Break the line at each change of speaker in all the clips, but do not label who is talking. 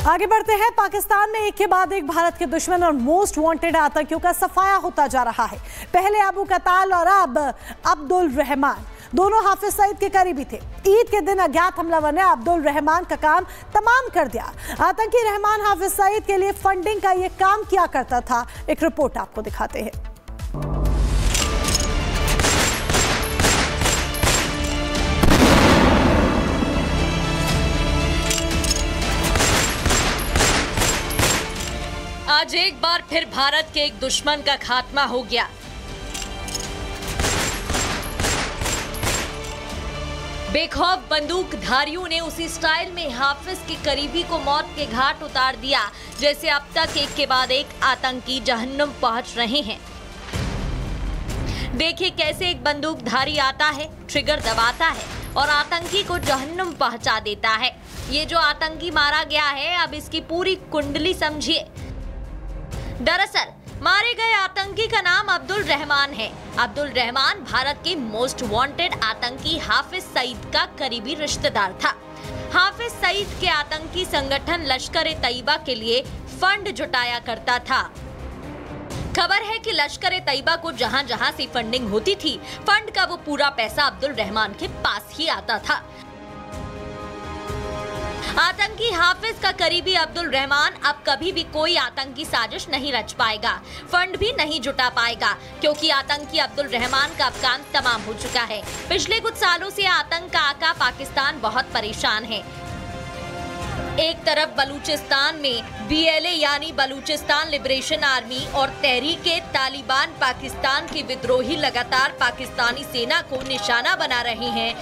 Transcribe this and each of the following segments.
आगे बढ़ते हैं। पाकिस्तान में एक के बाद एक भारत के दुश्मन और मोस्ट वांटेड आतंकियों का सफाया होता जा रहा है। पहले अबू कताल और अब अब्दुल रहमान, दोनों हाफिज सईद के करीबी थे। ईद के दिन अज्ञात हमलावर ने अब्दुल रहमान का काम तमाम कर दिया। आतंकी रहमान हाफिज सईद के लिए फंडिंग का ये काम किया करता था। एक रिपोर्ट आपको दिखाते हैं।
आज एक बार फिर भारत के एक दुश्मन का खात्मा हो गया। बेखौफ बंदूकधारियों ने उसी स्टाइल में हाफिज के करीबी को मौत के घाट उतार दिया जैसे अब तक एक के बाद एक आतंकी जहन्नुम पहुंच रहे हैं। देखिए कैसे एक बंदूकधारी आता है, ट्रिगर दबाता है और आतंकी को जहन्नुम पहुंचा देता है। ये जो आतंकी मारा गया है, अब इसकी पूरी कुंडली समझिए। दरअसल मारे गए आतंकी का नाम अब्दुल रहमान है। अब्दुल रहमान भारत के मोस्ट वांटेड आतंकी हाफिज सईद का करीबी रिश्तेदार था। हाफिज सईद के आतंकी संगठन लश्कर-ए-तैयबा के लिए फंड जुटाया करता था। खबर है कि लश्कर-ए-तैयबा को जहां जहां से फंडिंग होती थी, फंड का वो पूरा पैसा अब्दुल रहमान के पास ही आता था। आतंकी हाफिज का करीबी अब्दुल रहमान अब कभी भी कोई आतंकी साजिश नहीं रच पाएगा, फंड भी नहीं जुटा पाएगा, क्योंकि आतंकी अब्दुल रहमान का अब काम तमाम हो चुका है। पिछले कुछ सालों से आतंक का आका पाकिस्तान बहुत परेशान है। एक तरफ बलूचिस्तान में BLA यानी बलूचिस्तान लिबरेशन आर्मी और तहरीक-ए-तालिबान पाकिस्तान के विद्रोही लगातार पाकिस्तानी सेना को निशाना बना रहे हैं।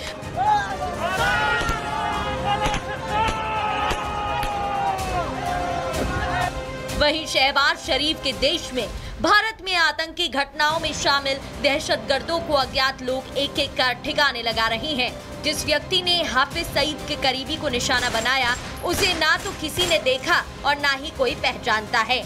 वहीं शहबाज शरीफ के देश में भारत में आतंकी घटनाओं में शामिल दहशतगर्दों को अज्ञात लोग एक एक कर ठिकाने लगा रहे हैं। जिस व्यक्ति ने हाफिज सईद के करीबी को निशाना बनाया, उसे ना तो किसी ने देखा और ना ही कोई पहचानता है।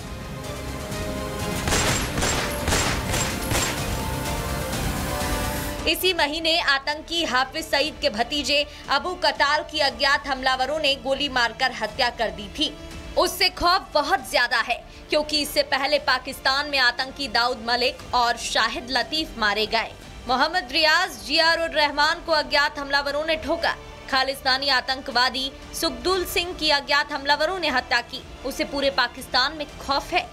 इसी महीने आतंकी हाफिज सईद के भतीजे अबू कताल की अज्ञात हमलावरों ने गोली मारकर हत्या कर दी थी। उससे खौफ बहुत ज्यादा है, क्योंकि इससे पहले पाकिस्तान में आतंकी दाऊद मलिक और शाहिद लतीफ मारे गए। मोहम्मद रियाज जियारुर-रहमान को अज्ञात हमलावरों ने ठोका। खालिस्तानी आतंकवादी सुखदुल सिंह की अज्ञात हमलावरों ने हत्या की। उसे पूरे पाकिस्तान में खौफ है।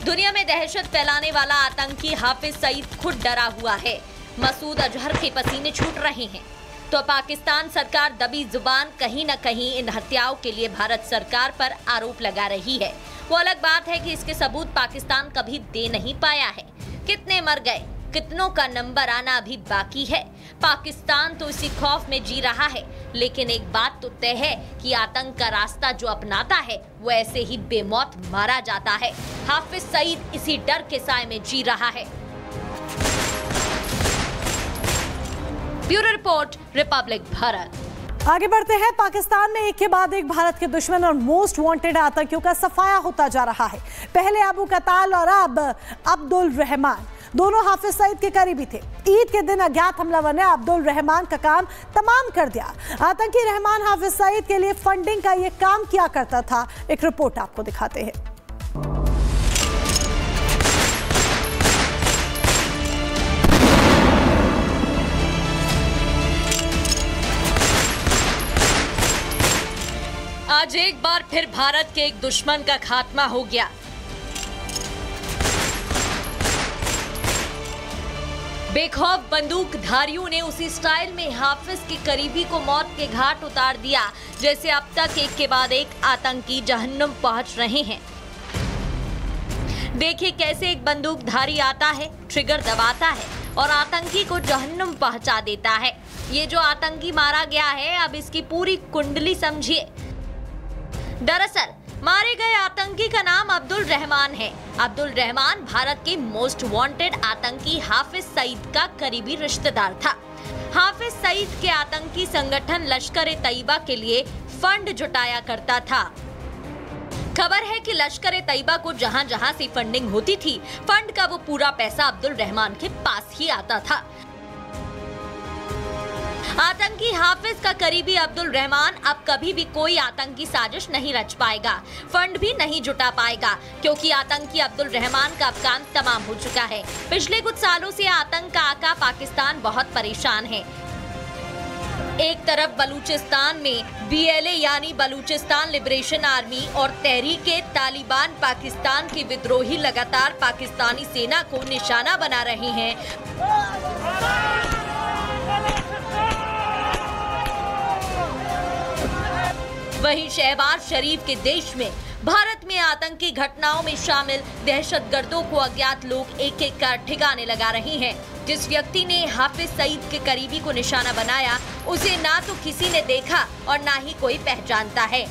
दुनिया में दहशत फैलाने वाला आतंकी हाफिज सईद खुद डरा हुआ है। मसूद अजहर के पसीने छूट रहे हैं, तो पाकिस्तान सरकार दबी जुबान कहीं न कहीं इन हत्याओं के लिए भारत सरकार पर आरोप लगा रही है। वो अलग बात है कि इसके सबूत पाकिस्तान कभी दे नहीं पाया है। कितने मर गए, कितनों का नंबर आना अभी बाकी है। पाकिस्तान तो इसी खौफ में जी रहा है, लेकिन एक बात तो तय है कि आतंक का रास्ता जो अपनाता है, वो ऐसे ही बेमौत मारा जाता है। हाफिज सईद इसी डर के साए में जी रहा है। Bureau report, Republic Bharat.
आगे बढ़ते हैं। पाकिस्तान में एक के बाद एक भारत के दुश्मन और मोस्ट वांटेड आतंकियों का सफाया होता जा रहा है। पहले अबू कताल और अब अब्दुल रहमान, दोनों हाफिज सईद के करीबी थे। ईद के दिन अज्ञात हमलावर ने अब्दुल रहमान का काम तमाम कर दिया। आतंकी रहमान हाफिज सईद के लिए फंडिंग का ये काम किया करता था। एक रिपोर्ट आपको दिखाते हैं।
आज एक बार फिर भारत के एक दुश्मन का खात्मा हो गया। बेखौफ बंदूकधारियों ने उसी स्टाइल में हाफिज के करीबी को मौत के घाट उतार दिया जैसे अब तक एक के बाद एक आतंकी जहन्नुम पहुंच रहे हैं। देखिए कैसे एक बंदूकधारी आता है, ट्रिगर दबाता है और आतंकी को जहन्नुम पहुंचा देता है। ये जो आतंकी मारा गया है, अब इसकी पूरी कुंडली समझिए। दरअसल मारे गए आतंकी का नाम अब्दुल रहमान है। अब्दुल रहमान भारत के मोस्ट वांटेड आतंकी हाफिज सईद का करीबी रिश्तेदार था। हाफिज सईद के आतंकी संगठन लश्कर-ए-तैयबा के लिए फंड जुटाया करता था। खबर है कि लश्कर-ए-तैयबा को जहां जहां से फंडिंग होती थी, फंड का वो पूरा पैसा अब्दुल रहमान के पास ही आता था। आतंकी हाफिज का करीबी अब्दुल रहमान अब कभी भी कोई आतंकी साजिश नहीं रच पाएगा, फंड भी नहीं जुटा पाएगा, क्योंकि आतंकी अब्दुल रहमान का अब काम तमाम हो चुका है। पिछले कुछ सालों से आतंक का आका पाकिस्तान बहुत परेशान है। एक तरफ बलूचिस्तान में BLA यानी बलूचिस्तान लिबरेशन आर्मी और तहरीक-ए-तालिबान पाकिस्तान के विद्रोही लगातार पाकिस्तानी सेना को निशाना बना रहे हैं। वहीं शहबाज शरीफ के देश में भारत में आतंकी घटनाओं में शामिल दहशतगर्दों को अज्ञात लोग एक एक कर ठिकाने लगा रहे हैं। जिस व्यक्ति ने हाफिज सईद के करीबी को निशाना बनाया, उसे ना तो किसी ने देखा और ना ही कोई पहचानता है।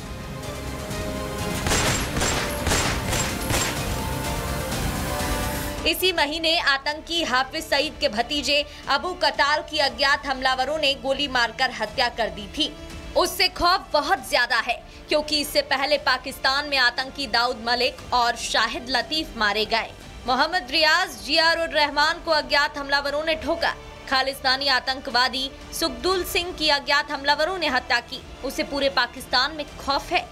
इसी महीने आतंकी हाफिज सईद के भतीजे अबू कताल की अज्ञात हमलावरों ने गोली मारकर हत्या कर दी थी। उससे खौफ बहुत ज्यादा है, क्योंकि इससे पहले पाकिस्तान में आतंकी दाऊद मलिक और शाहिद लतीफ मारे गए। मोहम्मद रियाज जियारुर-रहमान को अज्ञात हमलावरों ने ठोका। खालिस्तानी आतंकवादी सुखदुल सिंह की अज्ञात हमलावरों ने हत्या की। उसे पूरे पाकिस्तान में खौफ है।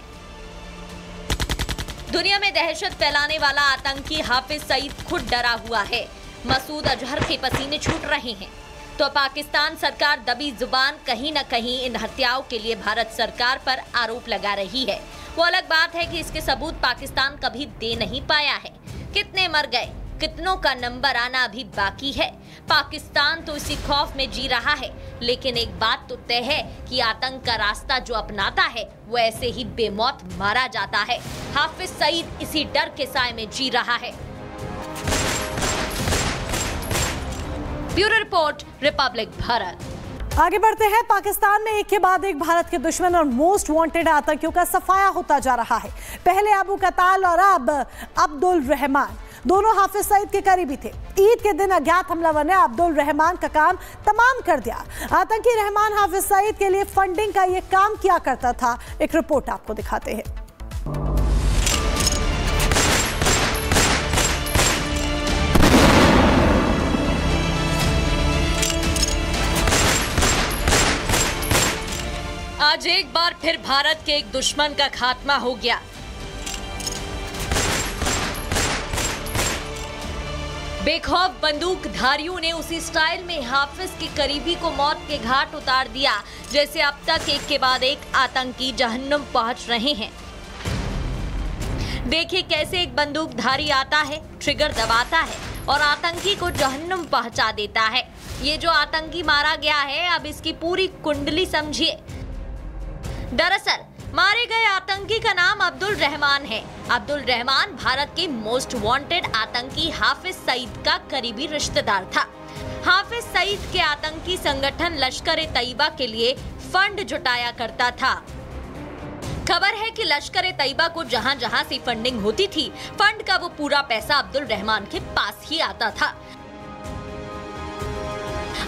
दुनिया में दहशत फैलाने वाला आतंकी हाफिज सईद खुद डरा हुआ है। मसूद अजहर के पसीने छूट रहे हैं, तो पाकिस्तान सरकार दबी जुबान कहीं न कहीं इन हत्याओं के लिए भारत सरकार पर आरोप लगा रही है। वो अलग बात है कि इसके सबूत पाकिस्तान कभी दे नहीं पाया है। कितने मर गए, कितनों का नंबर आना अभी बाकी है। पाकिस्तान तो इसी खौफ में जी रहा है, लेकिन एक बात तो तय है कि आतंक का रास्ता जो अपनाता है वो ऐसे ही बेमौत मारा जाता है। हाफिज सईद इसी डर के साए में जी रहा है। Bureau report, Republic Bharat.
आगे बढ़ते हैं। पाकिस्तान में एक के बाद एक भारत के दुश्मन और मोस्ट वांटेड आतंकियों का सफाया होता जा रहा है। पहले अबू कताल और अब अब्दुल रहमान, दोनों हाफिज सईद के करीबी थे। ईद के दिन अज्ञात हमलावर ने अब्दुल रहमान का काम तमाम कर दिया। आतंकी रहमान हाफिज सईद के लिए फंडिंग का ये काम किया करता था। एक रिपोर्ट आपको दिखाते हैं।
आज एक बार फिर भारत के एक दुश्मन का खात्मा हो गया। बेखौफ बंदूकधारियों ने उसी स्टाइल में हाफिज के करीबी को मौत के घाट उतार दिया, जैसे अब तक एक के बाद एक आतंकी जहन्नुम पहुंच रहे हैं। देखिए कैसे एक बंदूकधारी आता है, ट्रिगर दबाता है और आतंकी को जहन्नुम पहुंचा देता है। ये जो आतंकी मारा गया है, अब इसकी पूरी कुंडली समझिए। दरअसल मारे गए आतंकी का नाम अब्दुल रहमान है। अब्दुल रहमान भारत के मोस्ट वांटेड आतंकी हाफिज सईद का करीबी रिश्तेदार था। हाफिज सईद के आतंकी संगठन लश्कर-ए-तैयबा के लिए फंड जुटाया करता था। खबर है कि लश्कर-ए-तैयबा को जहां जहां से फंडिंग होती थी, फंड का वो पूरा पैसा अब्दुल रहमान के पास ही आता था।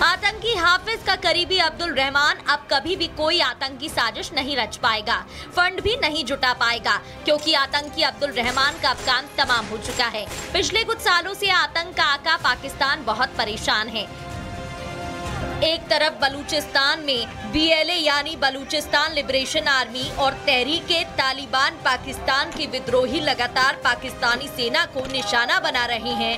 आतंकी हाफिज का करीबी अब्दुल रहमान अब कभी भी कोई आतंकी साजिश नहीं रच पाएगा, फंड भी नहीं जुटा पाएगा, क्योंकि आतंकी अब्दुल रहमान का अब काम तमाम हो चुका है। पिछले कुछ सालों से आतंक का आका पाकिस्तान बहुत परेशान है। एक तरफ बलूचिस्तान में BLA यानी बलूचिस्तान लिबरेशन आर्मी और तहरीक-ए-तालिबान पाकिस्तान के विद्रोही लगातार पाकिस्तानी सेना को निशाना बना रहे हैं।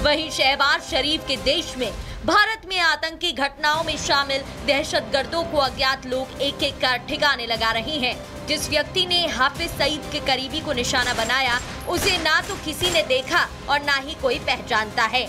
वहीं शहबाज शरीफ के देश में भारत में आतंकी घटनाओं में शामिल दहशतगर्दों को अज्ञात लोग एक एक कर ठिकाने लगा रहे हैं। जिस व्यक्ति ने हाफिज सईद के करीबी को निशाना बनाया, उसे ना तो किसी ने देखा और ना ही कोई पहचानता है।